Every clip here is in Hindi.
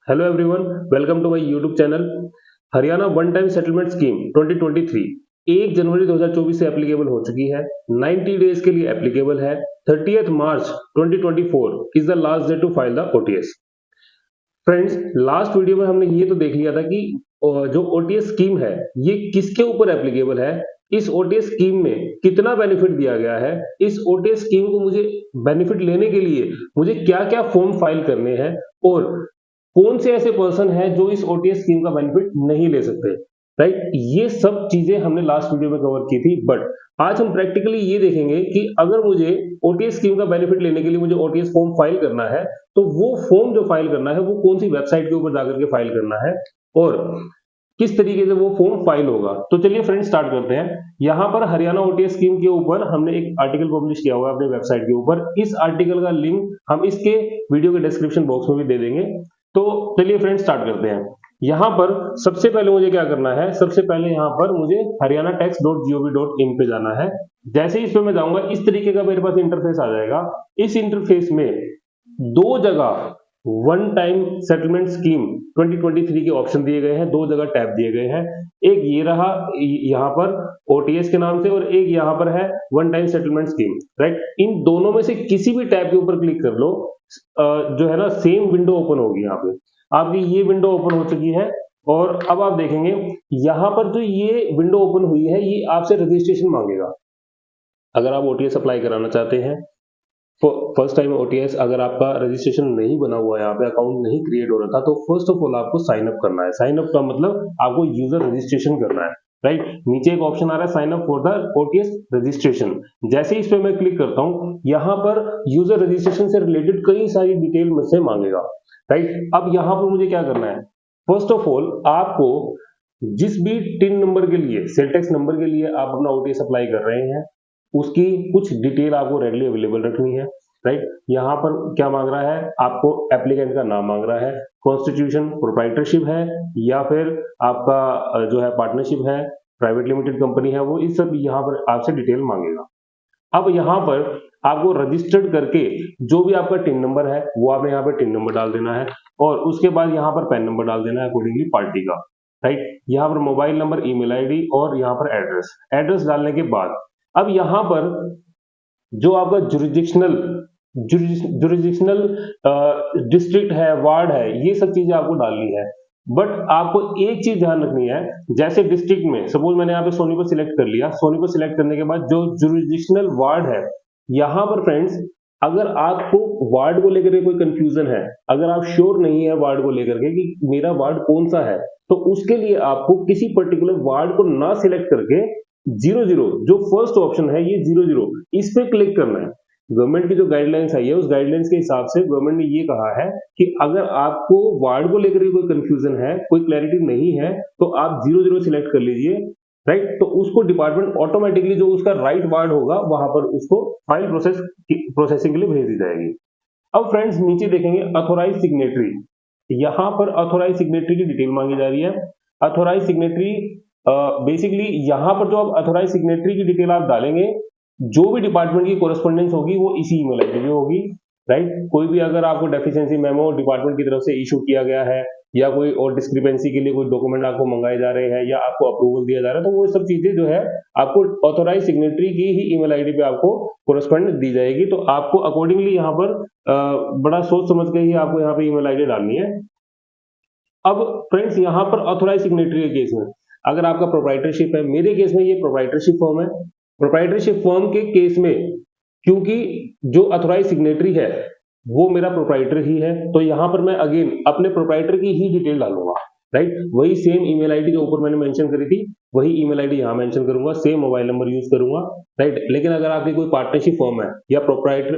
Hello everyone, welcome to my YouTube channel. Haryana one time settlement scheme 2023 1 जनवरी 2024 से एप्लीकेबल हो चुकी है। 90 डेज के लिए एप्लीकेबल है। 30th March 2024 is the last day to file the OTS. Friends, last video में हमने ये तो देख लिया था कि जो ओटीएस स्कीम है ये किसके ऊपर एप्लीकेबल है, इस ओटीएस स्कीम में कितना बेनिफिट दिया गया है, इस ओटीएस स्कीम को मुझे बेनिफिट लेने के लिए मुझे क्या-क्या फॉर्म फाइल करने हैं और कौन से ऐसे पर्सन हैं जो इस ओटीएस स्कीम का बेनिफिट नहीं ले सकते। राइट, ये सब चीजें हमने लास्ट वीडियो में कवर की थी। बट आज हम प्रैक्टिकली ये देखेंगे कि अगर मुझे ओटीएस स्कीम का बेनिफिट लेने के लिए मुझे ओटीएस फॉर्म फाइल करना है तो वो फॉर्म जो फाइल करना है वो कौन सी वेबसाइट के ऊपर जाकर के फाइल करना है और किस तरीके से वो फॉर्म फाइल होगा। तो चलिए फ्रेंड्स स्टार्ट करते हैं। यहाँ पर हरियाणा ओटीएस स्कीम के ऊपर हमने एक आर्टिकल पब्लिश किया हुआ है अपने वेबसाइट के ऊपर। इस आर्टिकल का लिंक हम इसके वीडियो के डिस्क्रिप्शन बॉक्स में भी दे देंगे। तो चलिए फ्रेंड्स स्टार्ट करते हैं। यहाँ पर सबसे पहले मुझे क्या करना है, सबसे पहले यहाँ पर मुझे haryanaTax.gov.in पे जाना है। जैसे ही इस पे मैं जाऊंगा इस तरीके का मेरे पास इंटरफेस आ जाएगा। इस इंटरफेस में दो जगह वन टाइम सेटलमेंट स्कीम 2023 के ऑप्शन दिए गए हैं, दो जगह टैब दिए गए हैं। एक ये रहा यहाँ पर ओटीएस के नाम से और एक यहाँ पर है one time settlement scheme. Right, इन दोनों में से किसी भी टैब के ऊपर क्लिक कर लो, जो है ना सेम विंडो ओपन होगी। यहाँ पे आपकी ये विंडो ओपन हो चुकी है और अब आप देखेंगे यहाँ पर जो ये विंडो ओपन हुई है ये आपसे रजिस्ट्रेशन मांगेगा। अगर आप ओटीएस अप्लाई कराना चाहते हैं, फर्स्ट टाइम ओटीएस अगर आपका रजिस्ट्रेशन नहीं बना हुआ है, यहाँ पे अकाउंट नहीं क्रिएट हो रहा था, तो फर्स्ट ऑफ ऑल आपको साइन अप करना है। साइन अप का मतलब आपको यूजर रजिस्ट्रेशन करना है। राइट, नीचे एक ऑप्शन आ रहा है sign up for the OTS registration. जैसे ही इस पे मैं क्लिक करता हूँ यहाँ पर यूजर रजिस्ट्रेशन से रिलेटेड कई सारी डिटेल मुझसे मांगेगा। राइट, अब यहाँ पर मुझे क्या करना है, फर्स्ट ऑफ ऑल आपको जिस भी टिन नंबर के लिए, सेल टैक्स नंबर के लिए आप अपना ओटीएस अप्लाई कर रहे हैं उसकी कुछ डिटेल आपको रेडली अवेलेबल रखनी है। राइट, यहाँ पर क्या मांग रहा है, आपको एप्लीकेंट का नाम मांग रहा है, कॉन्स्टिट्यूशन प्रोप्राइटरशिप है या फिर आपका जो है पार्टनरशिप है, प्राइवेट लिमिटेड कंपनी है, वो इस सब यहाँ पर आपसे डिटेल मांगेगा। अब यहाँ पर आपको रजिस्टर्ड करके जो भी आपका टिन नंबर है वो आपने यहाँ पर टिन नंबर डाल देना है और उसके बाद यहाँ पर पैन नंबर डाल देना है अकॉर्डिंगली पार्टी का। राइट, यहाँ पर मोबाइल नंबर, ईमेल आईडी और यहाँ पर एड्रेस डालने के बाद अब यहाँ पर जो आपका जुरिडिक्शनल डिस्ट्रिक्ट है, वार्ड है, ये सब चीजें आपको डालनी है। बट आपको एक चीज ध्यान रखनी है, जैसे डिस्ट्रिक्ट में सपोज मैंने यहाँ पे सोनीपत सिलेक्ट कर लिया, सोनीपत सिलेक्ट करने के बाद जो जुरिडिक्शनल वार्ड है, यहाँ पर फ्रेंड्स अगर आपको वार्ड को लेकर के कोई कंफ्यूजन है, अगर आप श्योर नहीं है वार्ड को लेकर के कि मेरा वार्ड कौन सा है, तो उसके लिए आपको किसी पर्टिकुलर वार्ड को ना सिलेक्ट करके 00 जो फर्स्ट ऑप्शन है ये 00 इस पे क्लिक करना है। गवर्नमेंट की जो गाइडलाइंस आई है उस गाइडलाइंस के हिसाब से गवर्नमेंट ने ये कहा है कि अगर आपको वार्ड को लेकर कोई कंफ्यूजन है, कोई क्लैरिटी नहीं है, तो आप 00 सिलेक्ट कर लीजिए। राइट, तो उसको डिपार्टमेंट ऑटोमेटिकली जो उसका राइट वार्ड होगा वहां पर उसको फाइल प्रोसेसिंग के लिए भेज दी जाएगी। अब फ्रेंड्स नीचे देखेंगे अथोराइज सिग्नेटरी। यहाँ पर अथोराइज सिग्नेटरी की डिटेल मांगी जा रही है। अथोराइज सिग्नेटरी बेसिकली यहाँ पर जो आप अथोराइज सिग्नेटरी की डिटेल आप डालेंगे, जो भी डिपार्टमेंट की कोरेस्पोंडेंस होगी वो इसी ईमेल आईडी पे होगी। राइट, कोई भी अगर आपको डेफिशिएंसी मेमो डिपार्टमेंट की तरफ से इशू किया गया है या कोई और डिस्क्रिपेंसी के लिए कोई डॉक्यूमेंट आपको मंगाए जा रहे हैं या आपको अप्रूवल दिया जा रहा है, तो वो सब चीजें जो है आपको ऑथोराइज सिग्नेटरी की ही ईमेल आईडी पे आपको कोरेस्पोंडेंस दी जाएगी। तो आपको अकॉर्डिंगली यहाँ पर बड़ा सोच समझ के ही आपको यहाँ पे ईमेल आईडी डालनी है। अब फ्रेंड्स यहाँ पर ऑथोराइज सिग्नेटरी के केस में अगर आपका प्रोप्राइटरशिप है, मेरे केस में ये प्रोप्राइटरशिप फॉर्म है, प्रोप्राइटरशिप फॉर्म के केस में क्योंकि जो अथोराइज सिग्नेटरी है वो मेरा प्रोप्राइटर ही है, तो यहाँ पर मैं अगेन अपने प्रोप्राइटर की ही डिटेल डालूंगा। राइट, वही सेम ईमेल आईडी जो ऊपर मैंने मेंशन करी थी वही ईमेल आईडी यहाँ मेंशन करूंगा, सेम मोबाइल नंबर यूज करूंगा। राइट, लेकिन अगर आपकी कोई पार्टनरशिप फॉर्म है या प्रोप्राइटर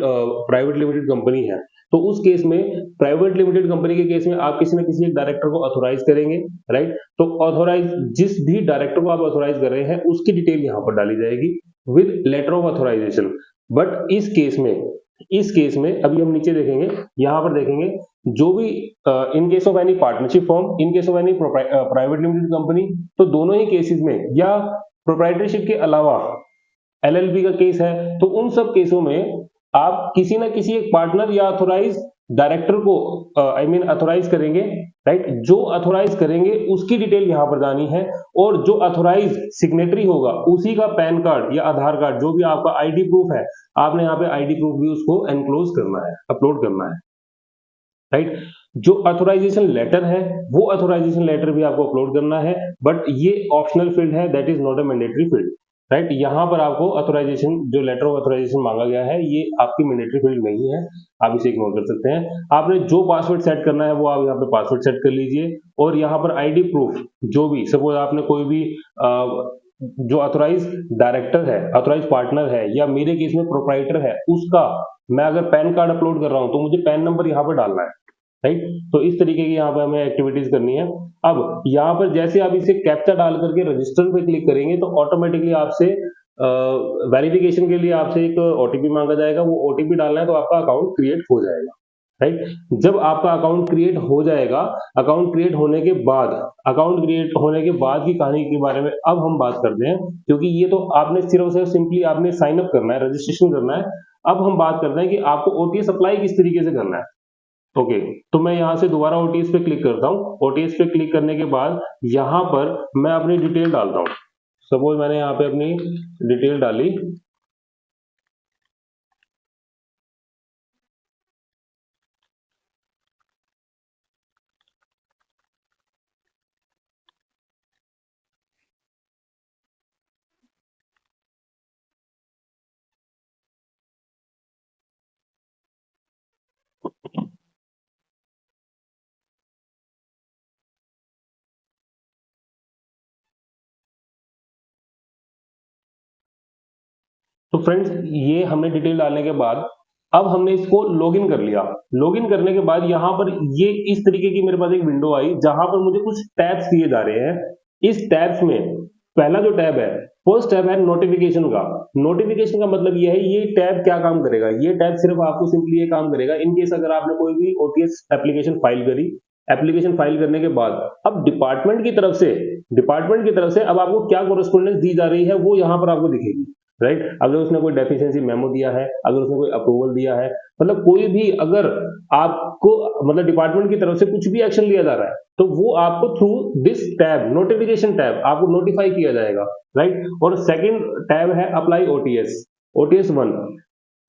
प्राइवेट लिमिटेड कंपनी है, तो उस केस में प्राइवेट लिमिटेड कंपनी के केस में आप किसी न किसी एक डायरेक्टर को ऑथोराइज करेंगे। राइट, तो ऑथोराइज जिस भी डायरेक्टर को आप ऑथोराइज कर रहे हैं उसकी डिटेल यहाँ पर डाली जाएगी with letter of authorisation. But इस केस में अभी हम नीचे देखेंगे, यहाँ पर देखेंगे जो भी in case of any partnership form, in case of any private limited company, तो दोनों ही केसेस में या प्रोप्राइटरशिप के अलावा एलएलपी का केस है, तो उन सब केसों में आप किसी ना किसी एक पार्टनर या ऑथोराइज डायरेक्टर को अथोराइज करेंगे, राइट, जो अथोराइज करेंगे उसकी डिटेल यहां पर जानी है, और जो अथोराइज सिग्नेटरी होगा उसी का पैन कार्ड या आधार कार्ड, जो भी आपका आईडी प्रूफ है, आपने यहाँ पे आईडी प्रूफ भी उसको एनक्लोज करना है, अपलोड करना है, राइट। जो अथोराइजेशन लेटर है वो अथोराइजेशन लेटर भी आपको अपलोड करना है, बट ये ऑप्शनल फील्ड है, that is not a mandatory field, right. यहाँ पर आपको अथोराइजेशन, जो लेटर ऑफ अथोराइजेशन मांगा गया है, ये आपकी मैंडेटरी फील्ड नहीं है, आप इसे इग्नोर कर सकते हैं। आपने जो पासवर्ड सेट करना है वो आप यहाँ पे पासवर्ड सेट कर लीजिए, और यहाँ पर आईडी प्रूफ, जो भी सपोज आपने कोई भी जो अथोराइज डायरेक्टर है, अथोराइज पार्टनर है, या मेरे केस में प्रोप्राइटर है, उसका मैं अगर पैन कार्ड अपलोड कर रहा हूं तो मुझे पैन नंबर यहाँ पर डालना है, राइट। तो इस तरीके की यहाँ पे हमें एक्टिविटीज करनी है। अब यहाँ पर जैसे आप इसे कैप्चा डाल करके रजिस्टर पे क्लिक करेंगे तो ऑटोमेटिकली आपसे वेरिफिकेशन के लिए आपसे एक ओटीपी मांगा जाएगा, वो ओटीपी डालना है तो आपका अकाउंट क्रिएट हो जाएगा, राइट। जब आपका अकाउंट क्रिएट हो जाएगा, अकाउंट क्रिएट होने के बाद, अकाउंट क्रिएट होने के बाद की कहानी के बारे में अब हम बात करते हैं, क्योंकि ये तो आपने सिर्फ सिंपली आपने साइन अप करना है, रजिस्ट्रेशन करना है। अब हम बात करते हैं कि आपको ओटीएस अप्लाई किस तरीके से करना है। ओके, तो मैं यहाँ से दोबारा ओटीएस पे क्लिक करता हूँ। ओटीएस पे क्लिक करने के बाद यहाँ पर मैं अपनी डिटेल डालता हूँ। सपोज मैंने यहाँ पे अपनी डिटेल डाली, तो फ्रेंड्स ये हमने डिटेल डालने के बाद अब हमने इसको लॉगिन कर लिया। लॉगिन करने के बाद यहाँ पर ये इस तरीके की मेरे पास एक विंडो आई, जहां पर मुझे कुछ टैब्स दिए जा रहे हैं। इस टैब्स में पहला जो टैब है, फर्स्ट टैब है नोटिफिकेशन का। नोटिफिकेशन का मतलब ये है, ये टैब क्या काम करेगा, ये टैब सिर्फ आपको सिंपली ये काम करेगा इन केस अगर आपने कोई भी ओटीएस एप्लीकेशन फाइल करी, एप्लीकेशन फाइल करने के बाद अब डिपार्टमेंट की तरफ से अब आपको क्या कोरेस्पोंडेंस दी जा रही है वो यहाँ पर आपको दिखेगी, राइट। अगर उसने कोई डेफिशिएंसी मेमो दिया है, अगर उसने कोई अप्रूवल दिया है, मतलब कोई भी अगर आपको मतलब डिपार्टमेंट की तरफ से कुछ भी एक्शन लिया जा रहा है तो वो आपको through this tab, notification tab, आपको नोटिफाई किया जाएगा, राइट। और सेकंड टैब है apply OTS, OTS 1।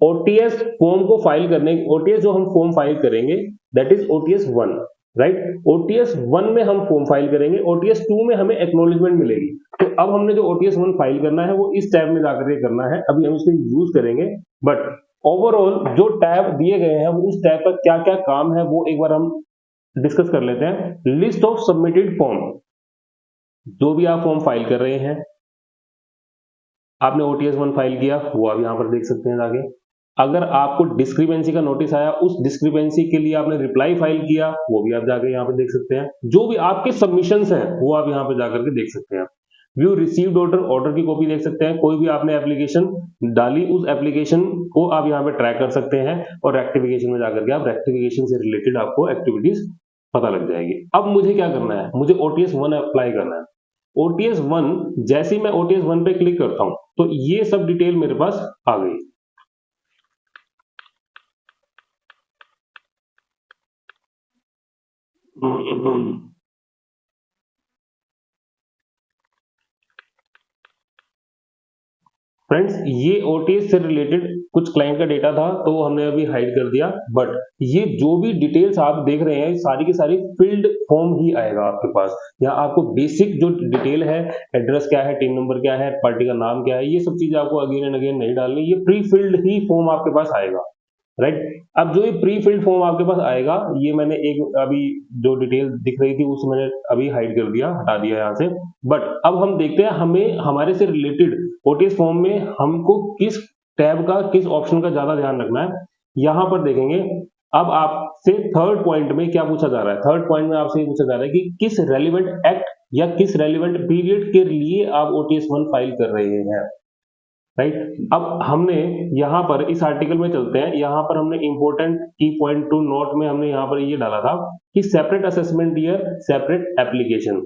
OTS form को फाइल करने, ओटीएस जो हम फॉर्म फाइल करेंगे that is OTS 1, right. OTS 1 में हम फॉर्म फाइल करेंगे, ओटीएस 2 में हमें एक्नॉलेजमेंट मिलेगी। तो अब हमने जो ओटीएस 1 फाइल करना है वो इस टैब में जाकर के करना है, अभी हम इसको यूज करेंगे। बट ओवरऑल जो टैब दिए गए हैं वो उस टैब पर क्या क्या काम है वो एक बार हम डिस्कस कर लेते हैं। लिस्ट ऑफ सबमिटेड फॉर्म, जो भी आप फॉर्म फाइल कर रहे हैं, आपने ओटीएस 1 फाइल किया वो आप यहां पर देख सकते हैं आगे। अगर आपको डिस्क्रिपेंसी का नोटिस आया, उस डिस्क्रिपेंसी के लिए आपने रिप्लाई फाइल किया, वो भी आप जाकर यहाँ पे देख सकते हैं। जो भी आपके सबमिशंस हैं वो आप यहाँ पे जाकर के देख सकते हैं। व्यू रिसीव्ड ऑर्डर, ऑर्डर की कॉपी देख सकते हैं। कोई भी आपने एप्लीकेशन डाली, उस एप्लीकेशन को आप यहाँ पे ट्रैक कर सकते हैं, और रेक्टिफिकेशन में जाकर के आप रेक्टिफिकेशन से रिलेटेड आपको एक्टिविटीज पता लग जाएगी। अब मुझे क्या करना है, मुझे ओटीएस 1 अप्लाई करना है। ओटीएस 1 जैसे ही मैं ओटीएस 1 पे क्लिक करता हूं तो ये सब डिटेल मेरे पास आ गई। फ्रेंड्स ये ओटीएस से रिलेटेड कुछ क्लाइंट का डेटा था तो वो हमने अभी हाइड कर दिया, बट ये जो भी डिटेल्स आप देख रहे हैं सारी की सारी फिल्ड फॉर्म ही आएगा आपके पास। यहाँ आपको बेसिक जो डिटेल है, एड्रेस क्या है, टीम नंबर क्या है, पार्टी का नाम क्या है, ये सब चीजें आपको अगेन एंड अगेन नहीं डालनी, ये प्री फिल्ड ही फॉर्म आपके पास आएगा, राइट। अब जो ये प्री फिल्ड फॉर्म आपके पास आएगा, ये मैंने एक अभी जो डिटेल दिख रही थी उस मैंने अभी हाइड कर दिया, हटा दिया यहाँ से। बट अब हम देखते हैं हमें हमारे से रिलेटेड ओटीएस फॉर्म में हमको किस टैब का, किस ऑप्शन का ज्यादा ध्यान रखना है। यहाँ पर देखेंगे अब आपसे थर्ड पॉइंट में क्या पूछा जा रहा है। थर्ड पॉइंट में आपसे ये पूछा जा रहा है कि किस रेलिवेंट एक्ट या किस रेलिवेंट पीरियड के लिए आप ओटीएस 1 फाइल कर रहे हैं, राइट। अब हमने यहाँ पर इस आर्टिकल में चलते हैं, यहाँ पर हमने इंपॉर्टेंट की पॉइंट टू नोट में हमने यहाँ पर ये डाला था कि separate assessment year, separate application.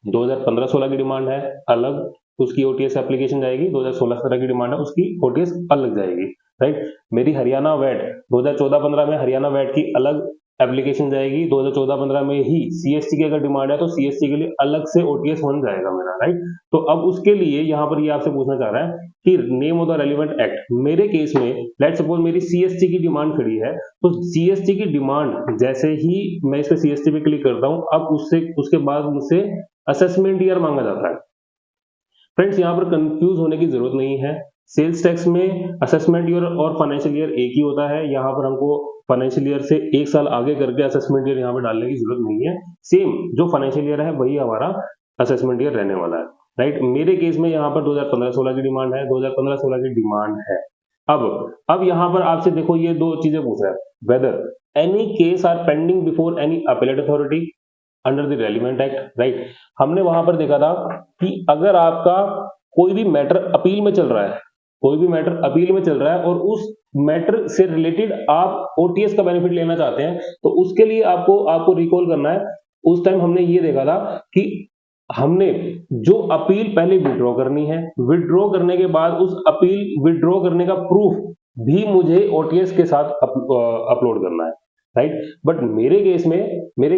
2015-16 की डिमांड है अलग, उसकी ओटीएस एप्लीकेशन जाएगी। 2016-17 की डिमांड है, उसकी ओटीएस अलग जाएगी, राइट। मेरी हरियाणा वैट 2014-15 में हरियाणा वैट की अलग एप्लीकेशन जाएगी, 2014-15 में ही सीएसटी की अगर डिमांड है तो सीएसटी के लिए अलग से ओटीएस बन जाएगा मेरा, राइट। तो अब उसके लिए यहाँ पर ये आपसे पूछना चाह रहा है कि name of the relevant act. मेरे केस में लेट्स सपोज मेरी सीएसटी की डिमांड खड़ी है, तो सीएसटी की डिमांड जैसे ही मैं इस पे सीएसटी पे क्लिक करता हूँ, अब उसके बाद मुझसे असेसमेंट ईयर मांगा जाता है। फ्रेंड्स, यहाँ पर कंफ्यूज होने की जरूरत नहीं है। सेल्स टैक्स में असेसमेंट ईयर और फाइनेंशियल ईयर एक ही होता है। यहाँ पर हमको फाइनेंशियल ईयर से एक साल आगे करके असेसमेंट ईयर यहाँ पे डालने की जरूरत नहीं है। सेम जो फाइनेंशियल ईयर है वही हमारा असेसमेंट ईयर रहने वाला है, राइट। मेरे केस में यहाँ पर 2015-16 की डिमांड है, 2015-16 की डिमांड है। अब यहाँ पर आपसे देखो ये दो चीजें पूछ रहा है, whether any case are pending before any appellate authority under the relevant act, right. हमने वहां पर देखा था कि अगर आपका कोई भी मैटर अपील में चल रहा है, कोई भी मैटर अपील में चल रहा है और उस मैटर से रिलेटेड आप ओटीएस का बेनिफिट लेना चाहते हैं, तो उसके लिए आपको रिकॉल करना है। उस टाइम हमने ये देखा था कि हमने जो अपील पहले विड्रॉ करनी है, विड्रॉ करने के बाद उस अपील विड्रॉ करने का प्रूफ भी मुझे ओटीएस के साथ अपलोड करना है, राइट। बट मेरे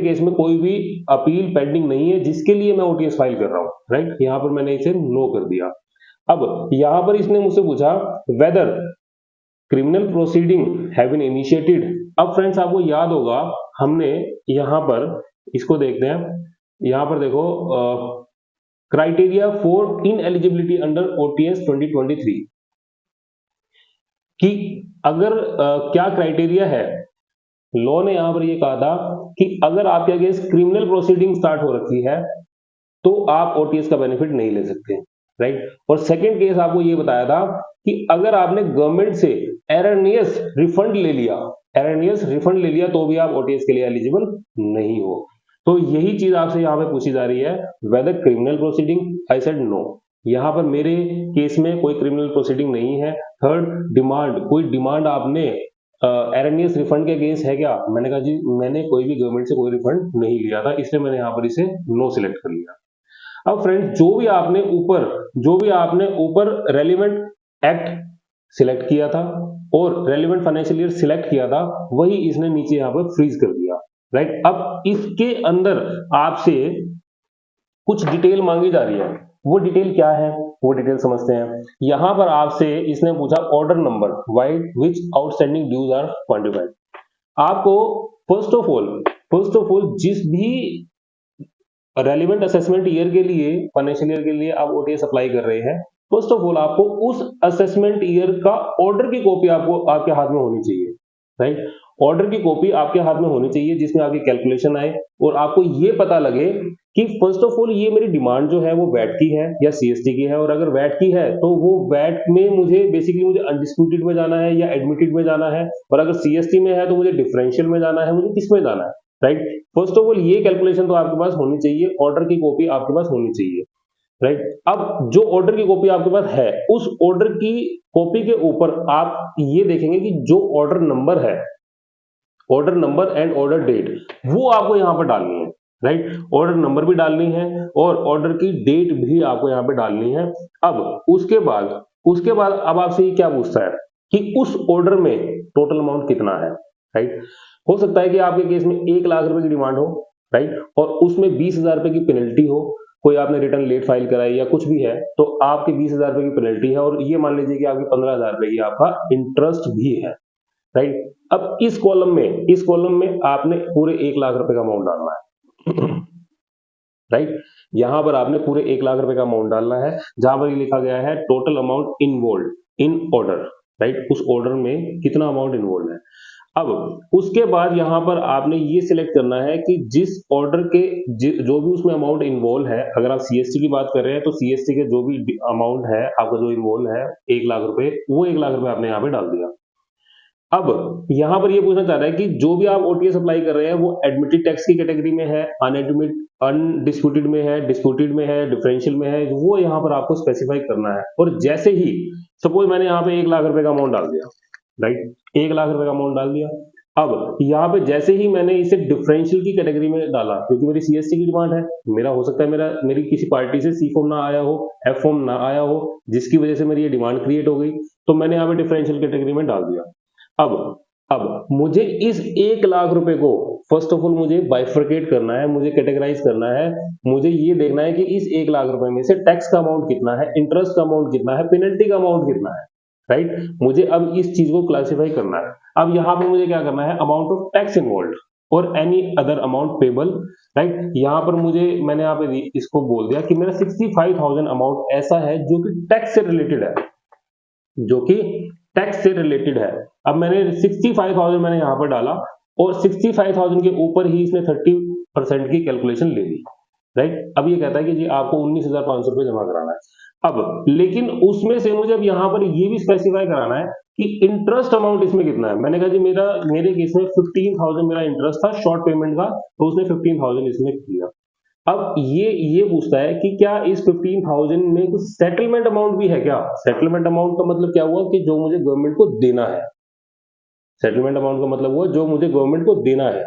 केस में कोई भी अपील पेंडिंग नहीं है जिसके लिए मैं ओटीएस फाइल कर रहा हूं, राइट। यहां पर मैंने इसे नो कर दिया। अब यहां पर इसने मुझसे पूछा whether criminal proceeding have been initiated. अब फ्रेंड्स आपको याद होगा हमने यहां पर इसको देखते हैं, यहां पर देखो criteria for in eligibility under OTS 2023 कि अगर क्या क्राइटेरिया है। लॉ ने यहां पर ये कहा था कि अगर आपके अगेंस्ट क्रिमिनल प्रोसीडिंग स्टार्ट हो रखी है तो आप ओटीएस का बेनिफिट नहीं ले सकते, राइट। और सेकंड केस आपको ये बताया था कि अगर आपने गवर्नमेंट से एरनियस रिफंड ले लिया तो भी आप ओटीएस के लिए एलिजिबल नहीं हो। तो यही चीज आपसे यहाँ पे पूछी जा रही है, whether criminal proceeding, I said no. यहाँ पर मेरे केस में कोई क्रिमिनल प्रोसीडिंग नहीं है। थर्ड, डिमांड, कोई डिमांड आपने एरनियस रिफंड के अगेंस्ट है क्या? मैंने कहा जी मैंने कोई भी गवर्नमेंट से कोई रिफंड नहीं लिया था, इसलिए मैंने यहाँ पर इसे नो सिलेक्ट कर लिया। अब फ्रेंड्स जो भी आपने ऊपर रेलिवेंट एक्ट सिलेक्ट किया था और रेलिवेंट फाइनेंशियल ईयर सिलेक्ट किया था, वही इसने नीचे यहाँ पर फ्रीज कर दिया, राइट। अब इसके अंदर आपसे कुछ डिटेल मांगी जा रही है, वो डिटेल क्या है वो डिटेल समझते हैं। यहां पर आपसे इसने पूछा order number vide which outstanding dues are quantified. आपको फर्स्ट ऑफ ऑल जिस भी रेलिवेंट असेसमेंट ईयर के लिए, फाइनेंशियल ईयर के लिए आप ओटीएस अप्लाई कर रहे हैं, फर्स्ट ऑफ ऑल आपको उस असेसमेंट ईयर का ऑर्डर की कॉपी आपको आपके हाथ में होनी चाहिए, राइट। ऑर्डर की कॉपी आपके हाथ में होनी चाहिए जिसमें आपकी कैलकुलेशन आए और आपको ये पता लगे कि फर्स्ट ऑफ ऑल ये मेरी डिमांड जो है वो वैट की है या सीएसटी की है, और अगर वैट की है तो वो वैट में मुझे अनडिस्प्यूटेड में जाना है या एडमिटेड में जाना है, और अगर सीएसटी में है तो मुझे डिफरेंशियल में जाना है, मुझे किस में जाना है, राइट। फर्स्ट ऑफ ऑल ये कैलकुलेशन तो आपके पास होनी चाहिए, ऑर्डर की कॉपी आपके पास होनी चाहिए, राइट। अब जो ऑर्डर की कॉपी आपके पास है, उस ऑर्डर की कॉपी के ऊपर आप ये देखेंगे कि जो ऑर्डर नंबर है, order number and order date, वो आपको यहां पर डालनी है, राइट। ऑर्डर नंबर भी डालनी है और ऑर्डर की डेट भी आपको यहां पे डालनी है। अब उसके बाद अब आपसे ये क्या पूछता है कि उस ऑर्डर में टोटल अमाउंट कितना है, राइट। हो सकता है कि आपके केस में 1 लाख रुपए की डिमांड हो, राइट, और उसमें 20,000 रुपए की पेनल्टी हो, कोई आपने रिटर्न लेट फाइल कराई या कुछ भी है तो आपके 20,000 रुपए की पेनल्टी है, और ये मान लीजिए कि आपकी 15,000 रुपए की आपका इंटरेस्ट भी है, राइट। अब इस कॉलम में आपने पूरे 1 लाख रुपए का अमाउंट डालना है, राइट। यहां पर आपने पूरे 1 लाख रुपए का अमाउंट डालना है, जहां पर ये लिखा गया है total amount involve in order, right. उस ऑर्डर में कितना अमाउंट इन्वॉल्व है। अब उसके बाद यहां पर आपने ये सिलेक्ट करना है कि जिस ऑर्डर के जो भी उसमें अमाउंट इन्वॉल्व है, अगर आप सीएसटी की बात कर रहे हैं तो सीएसटी के जो भी अमाउंट है आपका जो इन्वॉल्व है 1 लाख रुपए, वो 1 लाख रुपए आपने यहाँ पे डाल दिया। अब यहां पर ये पूछना चाह रहा है कि जो भी आप ओटीएस अप्लाई कर रहे हैं वो एडमिटेड टैक्स की कैटेगरी में है, अनडिस्प्यूटेड में है, डिस्प्यूटेड में है, डिफरेंशियल में है, वो यहां पर आपको स्पेसिफाई करना है। और जैसे ही सपोज मैंने यहाँ पे 1 लाख रुपए का अमाउंट डाल दिया, राइट, 1 लाख रुपए का अमाउंट डाल दिया, अब यहाँ पे जैसे ही मैंने इसे डिफरेंशियल की कैटेगरी में डाला, क्योंकि मेरी सीएससी की डिमांड है, मेरा हो सकता है मेरी किसी पार्टी से सी फॉर्म ना आया हो, एफ फॉर्म ना आया हो, जिसकी वजह से मेरी ये डिमांड क्रिएट हो गई, तो मैंने यहाँ पे डिफरेंशियल कैटेगरी में डाल दिया। अब मुझे इस 1,00,000 रुपए को फर्स्ट ऑफ ऑल मुझे बाइफरकेट करना है, मुझे कैटेगराइज करना है, मुझे ये देखना है कि इस 1,00,000 रुपए में से टैक्स का अमाउंट कितना है, इंटरेस्ट का अमाउंट कितना है, पेनल्टी का अमाउंट कितना है, राइट? मुझे अब इस चीज को क्लासिफाई करना है। अब यहाँ पे मुझे क्या करना है, अमाउंट ऑफ टैक्स इन्वॉल्व और any other amount payable, right? यहाँ पर मैंने यहाँ पे इसको बोल दिया कि मेरा 65,000 अमाउंट ऐसा है जो कि टैक्स से रिलेटेड है, जो कि टैक्स से रिलेटेड है। अब मैंने 65,000 मैंने यहाँ पर डाला और 65,000 के ऊपर ही इसने 30% की कैलकुलेशन ले ली, राइट? अब ये कहता है कि जी आपको 19,500 रुपए जमा कराना है। अब लेकिन उसमें से मुझे अब यहाँ पर ये भी स्पेसिफाई कराना है कि इंटरेस्ट अमाउंट इसमें कितना है। मैंने कहा जी मेरे केस में 15,000 मेरा इंटरेस्ट था शॉर्ट पेमेंट का, तो उसने 15,000 इसमें किया। अब ये पूछता है कि क्या इस 15,000 में कुछ सेटलमेंट अमाउंट भी है क्या? सेटलमेंट अमाउंट का मतलब क्या हुआ कि जो मुझे गवर्नमेंट को देना है। सेटलमेंट अमाउंट का मतलब हुआ जो मुझे गवर्नमेंट को देना है।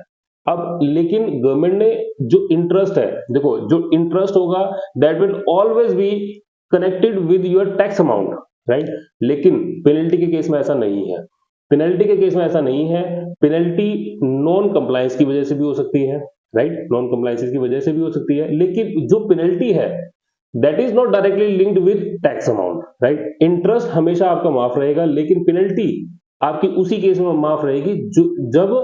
अब लेकिन गवर्नमेंट ने जो इंटरेस्ट है, देखो जो इंटरेस्ट होगा that will always be connected with your tax amount, right? लेकिन पेनल्टी के केस में ऐसा नहीं है। पेनल्टी के केस में ऐसा नहीं है। पेनल्टी नॉन कंप्लायंस की वजह से भी हो सकती है, राइट? नॉन कंप्लायंस की वजह से भी हो सकती है, लेकिन जो पेनल्टी है that is not directly linked with tax amount, right? Interest हमेशा आपका माफ रहेगा, लेकिन पेनल्टी आपकी उसी केस में माफ रहेगी जब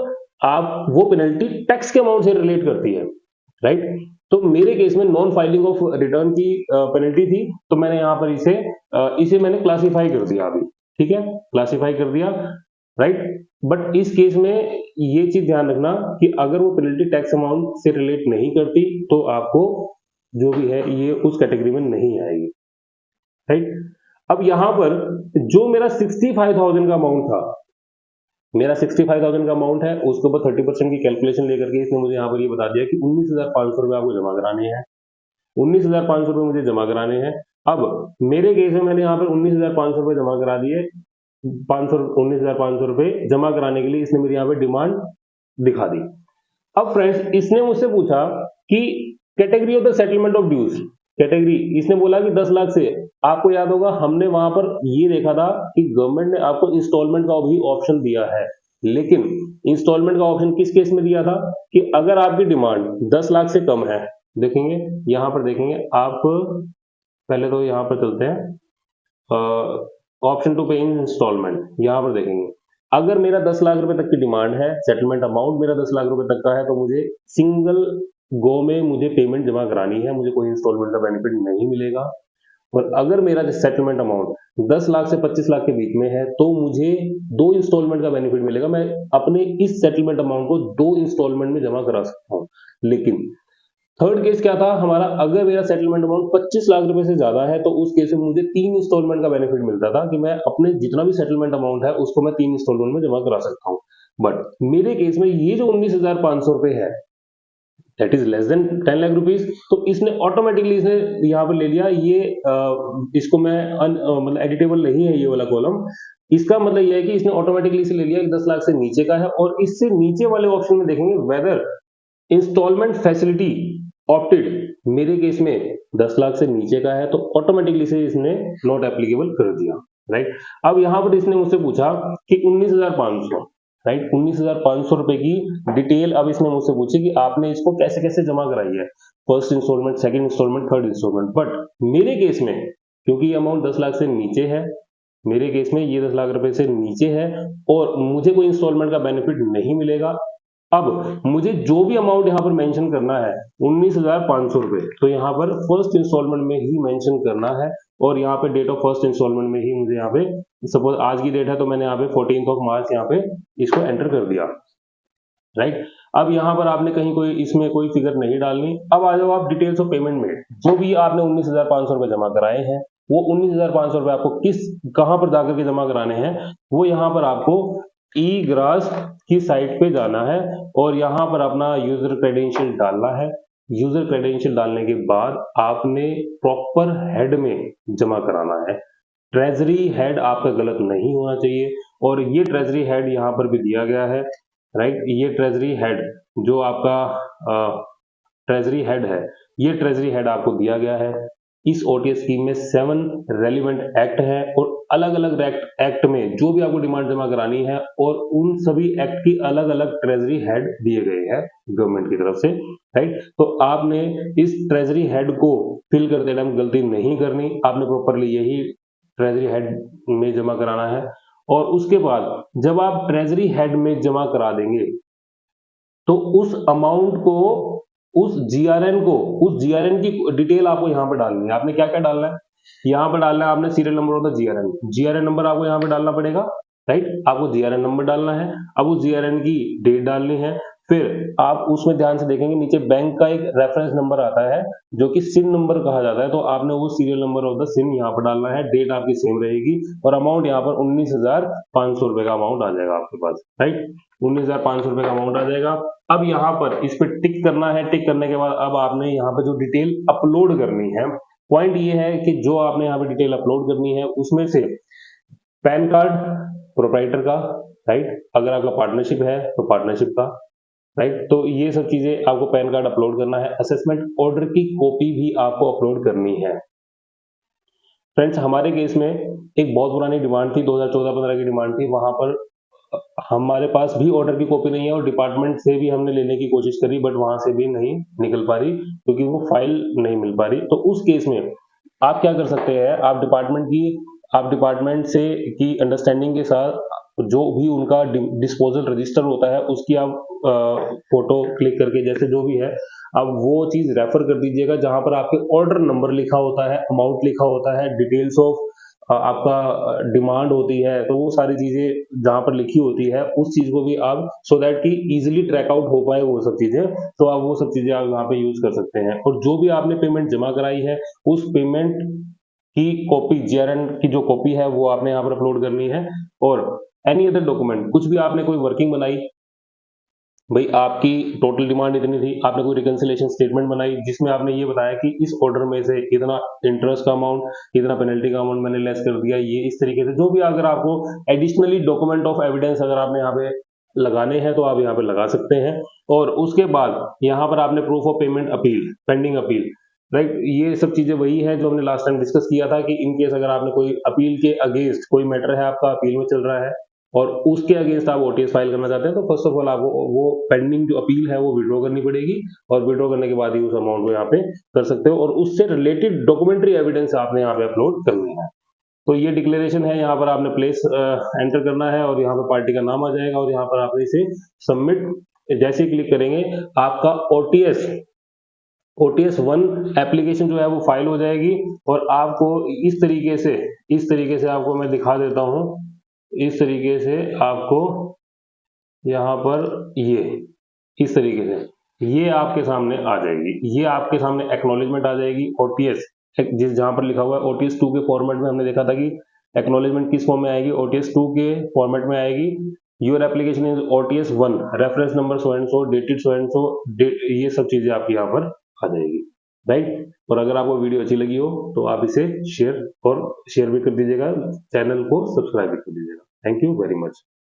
आप वो पेनल्टी टैक्स के अमाउंट से रिलेट करती है, राइट? तो मेरे केस में नॉन फाइलिंग ऑफ रिटर्न की पेनल्टी थी, तो मैंने यहाँ पर इसे मैंने क्लासिफाई कर दिया अभी, ठीक है? क्लासिफाई कर दिया, राइट? बट इस केस में ये चीज ध्यान रखना कि अगर वो पेनल्टी टैक्स अमाउंट से रिलेट नहीं करती तो आपको जो भी है ये उस कैटेगरी में नहीं आएगी, राइट? अब यहां पर जो मेरा 65,000 का अमाउंट था, मेरा 65,000 का अमाउंट है, उसके ऊपर 30% की कैलकुलेशन लेकर के इसने मुझे यहाँ पर ये बता दिया कि 19,500 रुपए आपको जमा कराने हैं। 19,500 रुपए मुझे जमा कराने हैं। अब मेरे केस में मैंने यहाँ पर 19,500 रुपए जमा करा दिए। 19,500 रुपए जमा कराने के लिए इसने मेरी यहाँ पे डिमांड दिखा दी। अब फ्रेंड्स इसने मुझसे पूछा कि category of the settlement of dues, category इसने बोला कि 10 लाख से, आपको याद होगा हमने वहां पर ये देखा था कि गवर्नमेंट ने आपको इंस्टॉलमेंट का भी ऑप्शन दिया है, लेकिन इंस्टॉलमेंट का ऑप्शन किस केस में दिया था कि अगर आपकी डिमांड 10 लाख से कम है। देखेंगे यहां पर, देखेंगे आप पहले तो यहां पर चलते हैं ऑप्शन टू पे इन इंस्टॉलमेंट, यहां पर देखेंगे अगर मेरा 10 लाख रुपए तक की डिमांड है, सेटलमेंट अमाउंट मेरा 10 लाख रुपए तक का है, तो मुझे सिंगल गो में मुझे पेमेंट जमा करानी है, मुझे कोई इंस्टॉलमेंट का बेनिफिट नहीं मिलेगा। और अगर मेरा सेटलमेंट अमाउंट 10 लाख से 25 लाख के बीच में है तो मुझे 2 इंस्टॉलमेंट का बेनिफिट मिलेगा। मैं अपने इस सेटलमेंट अमाउंट को 2 इंस्टॉलमेंट में जमा करा सकता हूं। लेकिन थर्ड केस क्या था हमारा, अगर मेरा सेटलमेंट अमाउंट 25 लाख रुपए से ज्यादा है तो उस केस में मुझे 3 इंस्टॉलमेंट का बेनिफिट मिलता था कि मैं अपने जितना भी सेटलमेंट अमाउंट है उसको मैं 3 इंस्टॉलमेंट में जमा करा सकता हूं। बट मेरे केस में ये जो 19,500 रुपए है that is less than 10 lakh rupees, तो इसने ऑटोमेटिकली इसने यहाँ पर ले लिया ये इसको मैं मतलब एडिटेबल नहीं है ये वाला कॉलम। इसका मतलब ये है कि इसने ऑटोमेटिकली इसे ले लिया कि 10 लाख से नीचे का है, और इससे नीचे वाले ऑप्शन में देखेंगे वेदर इंस्टॉलमेंट फैसिलिटी ऑप्टेड, मेरे केस में 10 लाख से नीचे का है तो ऑटोमेटिकली से इसने नॉट एप्लीकेबल कर दिया, राइट? अब यहां पर इसने मुझसे पूछा कि 19,500, राइट? 19,500 रुपए की डिटेल अब इसने मुझसे पूछी कि आपने इसको कैसे कैसे जमा कराई है, first instalment, second instalment, third instalment. But मेरे केस में क्योंकि ये अमाउंट 10 लाख से नीचे है, मेरे केस में ये 10 लाख रुपए से नीचे है और मुझे कोई इंस्टॉलमेंट का बेनिफिट नहीं मिलेगा। अब मुझे जो भी अमाउंट यहाँ पर मेंशन करना है 19,500 रुपए, तो यहाँ पर फर्स्ट इंस्टॉलमेंट में ही मेंशन करना है, और यहाँ पे डेट ऑफ फर्स्ट इंस्टॉलमेंट में ही मुझे यहाँ पे, सपोज आज की डेट है तो मैंने यहाँ पे 14 मार्च यहाँ पे इसको एंटर कर दिया, राइट? अब यहाँ पर आपने कहीं इसमें कोई फिगर नहीं डालनी। अब आ जाओ आप डिटेल्स ऑफ पेमेंट में, जो भी आपने 19,500 रुपए जमा कराए हैं वो 19,500 रुपए आपको कहां पर जाकर के जमा कराने हैं, वो यहाँ पर आपको ई ग्रास की साइट पे जाना है और यहाँ पर अपना यूजर क्रेडेंशियल डालना है। यूजर क्रेडेंशियल डालने के बाद आपने प्रॉपर हेड में जमा कराना है। ट्रेजरी हेड आपका गलत नहीं होना चाहिए, और ये ट्रेजरी हेड यहाँ पर भी दिया गया है, राइट। ये ट्रेजरी हेड जो आपका ट्रेजरी हेड है, ये ट्रेजरी हेड आपको दिया गया है। इस ओटीएस स्कीम में 7 रेलिवेंट एक्ट हैं और अलग अलग एक्ट में जो भी आपको डिमांड जमा करानी है और उन सभी एक्ट की अलग अलग ट्रेजरी हेड दिए गए हैं गवर्नमेंट की तरफ से, राइट। तो आपने इस ट्रेजरी हेड को फिल करते टाइम गलती नहीं करनी, आपने प्रॉपरली यही ट्रेजरी हेड में जमा कराना है। और उसके बाद जब आप ट्रेजरी हेड में जमा करा देंगे तो उस अमाउंट को, उस जीआरएन की डिटेल आपको यहाँ पे डालनी है। आपने क्या क्या डालना है, यहाँ पे डालना है आपने serial number of the GRN number आपको यहाँ पे डालना पड़ेगा, राइट। आपको जीआरएन नंबर डालना है, अब उस जीआरएन की डेट डालनी है। फिर आप उसमें ध्यान से देखेंगे नीचे बैंक का एक रेफरेंस नंबर आता है जो कि सिन नंबर कहा जाता है, तो आपने वो serial number of the scene यहाँ पर डालना है। डेट आपकी सेम रहेगी और अमाउंट यहाँ पर 19,500 रुपए का अमाउंट आ जाएगा आपके पास, राइट। 19,500 रुपए का अमाउंट आ जाएगा। अब यहाँ पर इस पे टिक करना है। टिक करने के बाद अब आपने यहाँ पे जो डिटेल अपलोड करनी है, पॉइंट ये है कि जो आपने यहाँ पे डिटेल अपलोड करनी है उसमें से पैन कार्ड प्रोप्राइटर का, राइट। अगर आपका पार्टनरशिप है तो पार्टनरशिप का, राइट। तो ये सब चीजें आपको पैन कार्ड अपलोड करना है। असेसमेंट ऑर्डर की कॉपी भी आपको अपलोड करनी है। फ्रेंड्स, हमारे केस में एक बहुत पुरानी डिमांड थी, 2014-15 की डिमांड थी। वहां पर हमारे पास भी ऑर्डर की कॉपी नहीं है और डिपार्टमेंट से भी हमने लेने की कोशिश करी, बट वहां से भी नहीं निकल पा रही क्योंकि वो फाइल नहीं मिल पा रही। तो उस केस में आप क्या कर सकते हैं, आप डिपार्टमेंट से की अंडरस्टैंडिंग के साथ जो भी उनका डिस्पोजल रजिस्टर होता है उसकी आप फोटो क्लिक करके, जैसे जो भी है, अब वो चीज रेफर कर दीजिएगा जहां पर आपके ऑर्डर नंबर लिखा होता है, अमाउंट लिखा होता है, डिटेल्स ऑफ आपका डिमांड होती है, तो वो सारी चीजें जहां पर लिखी होती है उस चीज को भी आप, सो दैट कि इजीली ट्रैक आउट हो पाए वो सब चीजें, तो आप वो सब चीजें आप यहाँ पे यूज कर सकते हैं। और जो भी आपने पेमेंट जमा कराई है उस पेमेंट की कॉपी, जीआरएन की जो कॉपी है वो आपने यहाँ पर अपलोड करनी है। और एनी अदर डॉक्यूमेंट, कुछ भी आपने कोई वर्किंग बनाई, भाई आपकी टोटल डिमांड इतनी थी, आपने कोई रिकंसिलेशन स्टेटमेंट बनाई जिसमें आपने ये बताया कि इस ऑर्डर में से इतना इंटरेस्ट का अमाउंट, इतना पेनल्टी का अमाउंट मैंने लेस कर दिया, ये इस तरीके से जो भी, अगर आपको एडिशनली डॉक्यूमेंट ऑफ एविडेंस अगर आपने यहाँ पे लगाने हैं तो आप यहाँ पे लगा सकते हैं। और उसके बाद यहाँ पर आपने proof of payment appeal, pending appeal, right. ये सब चीजें वही है जो हमने लास्ट टाइम डिस्कस किया था कि इन केस अगर आपने कोई अपील के अगेंस्ट, कोई मैटर है आपका अपील में चल रहा है और उसके अगेंस्ट आप ओटीएस फाइल करना चाहते हैं, तो फर्स्ट ऑफ ऑल आपको वो पेंडिंग जो अपील है वो विड्रॉ करनी पड़ेगी और विड्रॉ करने के बाद ही उस अमाउंट को यहाँ पे कर सकते हो और उससे रिलेटेड डॉक्यूमेंट्री एविडेंस आपने यहाँ पे अपलोड करनी है। तो ये डिक्लेरेशन है, यहाँ पर आपने प्लेस एंटर करना है और यहाँ पे पार्टी का नाम आ जाएगा और यहाँ पर आपने इसे सबमिट जैसे क्लिक करेंगे आपका ओटीएस 1 एप्लीकेशन जो है वो फाइल हो जाएगी। और आपको इस तरीके से आपको मैं दिखा देता हूँ, इस तरीके से आपको यहाँ पर इस तरीके से ये आपके सामने आ जाएगी, ये आपके सामने एक्नॉलेजमेंट आ जाएगी ओटीएस, जहां पर लिखा हुआ है ओटीएस 2 के फॉर्मेट में। हमने देखा था कि एक्नॉलेजमेंट किस फॉर्म में आएगी, ओटीएस 2 के फॉर्मेट में आएगी। Your application is OTS 1, reference number so and so, dated so and so, ये सब चीजें आपकी यहाँ पर आ जाएगी, राइट। और अगर आपको वीडियो अच्छी लगी हो तो आप इसे शेयर भी कर दीजिएगा, चैनल को सब्सक्राइब भी कर दीजिएगा। Thank you very much.